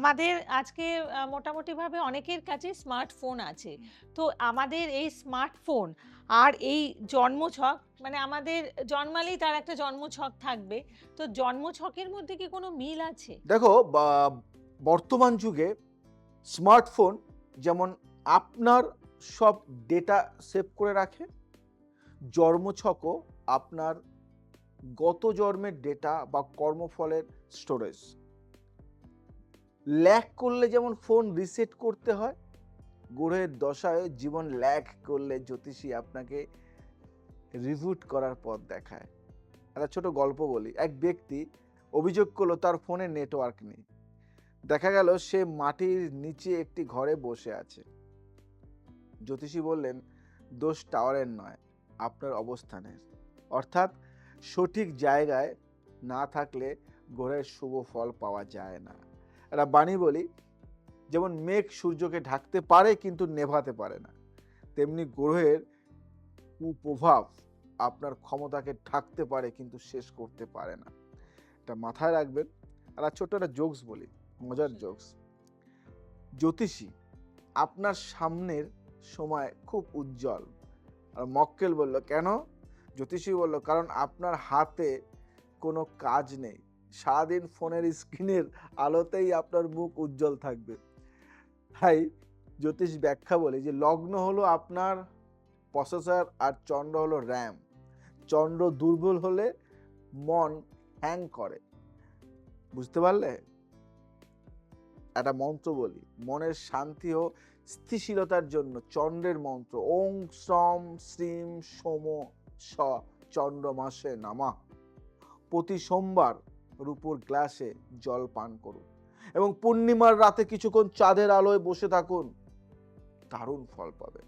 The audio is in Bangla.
আমাদের আজকে মোটামুটিভাবে অনেকের কাছে স্মার্টফোন আছে। তো আমাদের এই স্মার্টফোন আর এই জন্মছক, মানে আমাদের জন্মালেই তার একটা জন্মছক থাকবে। তো জন্মছকের মধ্যে কি কোনো মিল আছে? দেখো বর্তমান যুগে স্মার্টফোন যেমন আপনার সব ডেটা সেভ করে রাখে, জন্মছকও আপনার গত জন্মের ডেটা বা কর্মফলের স্টোরেজ। ল্যাগ করলে যেমন ফোন রিসেট করতে হয়, গ্রহের দশায় জীবন ল্যাগ করলে জ্যোতিষী আপনাকে রিবুট করার পথ দেখায়। একটা ছোট গল্প বলি। এক ব্যক্তি অভিযোগ করলো তার ফোনে নেটওয়ার্ক নেই। দেখা গেল সে মাটির নিচে একটি ঘরে বসে আছে। জ্যোতিষী বললেন, দোষ টাওয়ারের নয়, আপনার অবস্থানের। অর্থাৎ সঠিক জায়গায় না থাকলে গ্রহের শুভ ফল পাওয়া যায় না। একটা বাণী বলি, যেমন মেঘ সূর্যকে ঢাকতে পারে কিন্তু নেভাতে পারে না, তেমনি গ্রহের কুপ্রভাব আপনার ক্ষমতাকে ঢাকতে পারে কিন্তু শেষ করতে পারে না। এটা মাথায় রাখবেন। আর ছোট্ট একটা জোকস বলি, মজার জোকস। জ্যোতিষী, আপনার সামনের সময় খুব উজ্জ্বল। আর মক্কেল বলল, কেন? জ্যোতিষী বলল, কারণ আপনার হাতে কোনো কাজ নেই, সারাদিন ফোনের স্ক্রিনের আলোতেই আপনার মুখ উজ্জ্বল থাকবে। তাই জ্যোতিষ ব্যাখ্যা বলে যে লগ্ন হলো আপনার প্রসেসর আর চন্দ্র হলো র্যাম। চন্দ্র দুর্বল হলে মন হ্যাং করে। বুঝতে পারলে? একটা মন্ত্র বলি, মনের শান্তি ও স্থিতিশীলতার জন্য চন্দ্রের মন্ত্র, ওং শ্রম শ্রীম সোম স চন্দ্রমাসে নামা। প্রতি সোমবার রূপোর গ্লাসে জল পান করুন এবং পূর্ণিমার রাতে কিছুক্ষণ চাঁদের আলোয় বসে থাকুন, দারুণ ফল পাবেন।